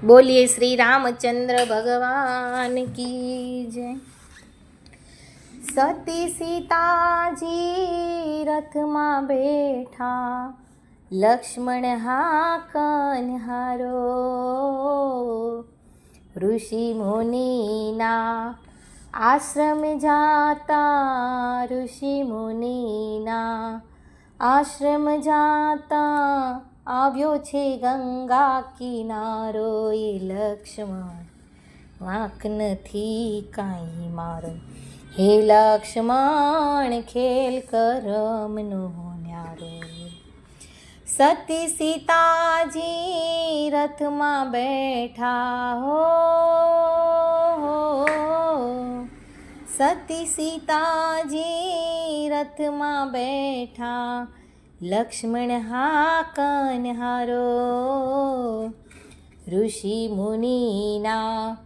बोलिए श्री रामचंद्र भगवान की जय। सती सीताजी रथ में बैठा, लक्ष्मण हाकन हारो। ऋषि मुनिना आश्रम जाता, ऋषि मुनिना आश्रम जाता, આવ્યો છે ગંગા કિનારો એ લક્ષ્મણ, વાંક નથી કાંઈ મારો. હે લક્ષ્મણ ખેલ કરમનો ન્યારો. સતી સીતાજી રથમાં બેઠા હો, સતી સીતાજી રથમાં બેઠા, લક્ષ્મણ હાકન હારો. ઋષિ મુનિના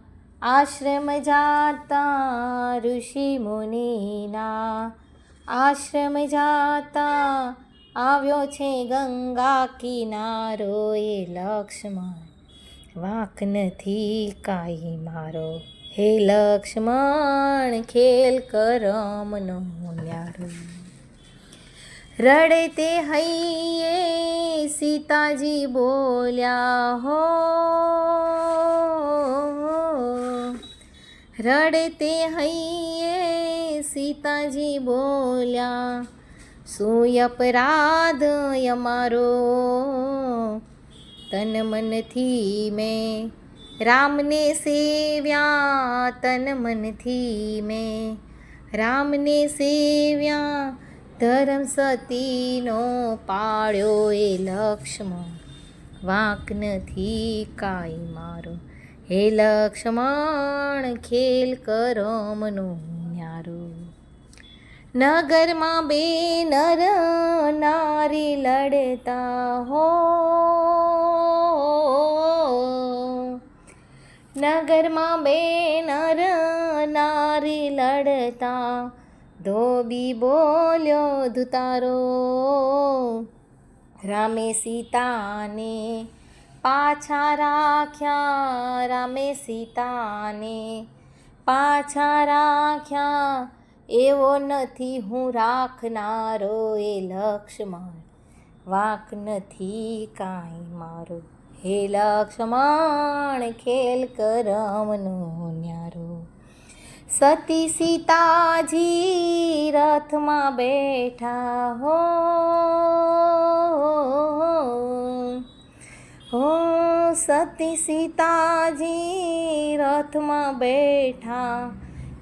આશ્રમ જાતા, ઋષિ મુનિના આશ્રમ જાતા, આવ્યો છે ગંગા કિનારો એ લક્ષ્મણ, વાંક નથી કાંઈ મારો. હે લક્ષ્મણ ખેલ કરમનો ન્યારો. રડતે હૈયે સીતાજી બોલ્યા હો, રડતે હૈયે સીતાજી બોલ્યા, શું અપરાધ અમારો. તન મનથી મેં રામને સેવ્યા, તન મનથી મેં રામને સેવ્યા, ધર્મ સતીનો પાળ્યો એ લક્ષ્મણ, વાંક નથી કાંઈ મારો. હે લક્ષ્મણ ખેલ કરમનો ન્યારો. નગરમાં બે નર નારી લડતા હો, નગરમાં બે નર નારી લડતા, ધોબી બોલ્યો ધુતારો. રામે સીતાને પાછા રાખ્યા, રામે સીતાને પાછા રાખ્યા, એવો નથી હું રાખનારો એ લક્ષ્મણ, વાંક નથી કાંઈ મારો. હે લક્ષ્મણ ખેલ કરમનો ન્યારો. સતી સીતાજી રથમાં બેઠા હો, સતી સીતાજી રથમાં બેઠા,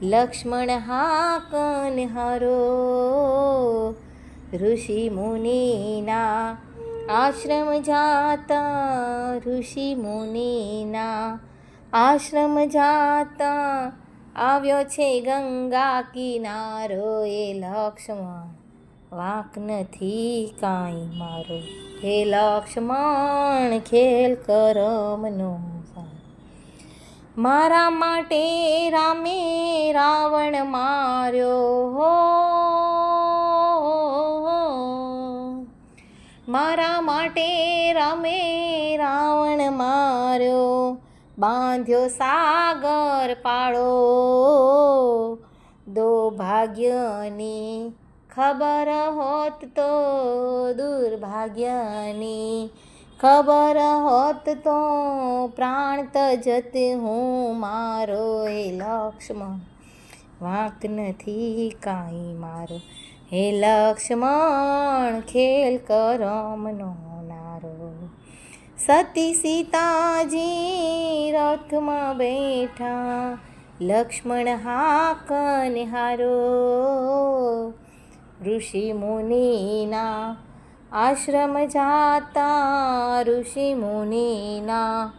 લક્ષ્મણ હાકન હારો. ઋષિ મુનિના આશ્રમ જાતા, ઋષિ મુનિના આશ્રમ જાતા, આવ્યો છે ગંગા કિનારો એ લક્ષ્મણ, વાંક નથી કાંઈ મારો. હે લક્ષ્મણ ખેલ કરમનો સારો. મારા માટે રામે રાવણ માર્યો હો, મારા માટે રામે રાવણ માર્યો, બાંધ્યો સાગર પાળો. દુર્ભાગ્યની ખબર હોત તો, દુર્ભાગ્યની ખબર હોત તો, પ્રાણ તજત હું મારો એ લક્ષ્મણ, વાંક નથી કાંઈ મારો. હે લક્ષ્મણ ખેલ કરમનો નારો. સતી સીતાજી રથમાં બેઠા, લક્ષ્મણ હાકન હારો. ઋષિ મુનિના આશ્રમ જાતા, ઋષિ મુનિના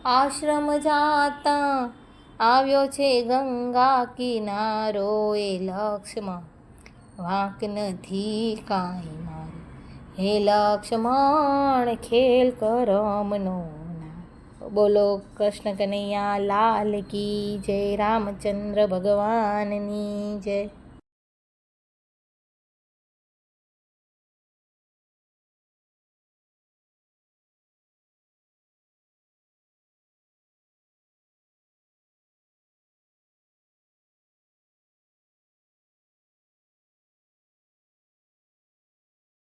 આશ્રમ જાતા, આવ્યો છે ગંગા કિનારો એ લક્ષ્મણ, વાંક નથી કાંઈ મારો. હે લક્ષ્મણ ખેલ કરમનો નારો. બોલો કૃષ્ણ કનૈયા લાલ કી જય, રામચંદ્ર ભગવાનની જય.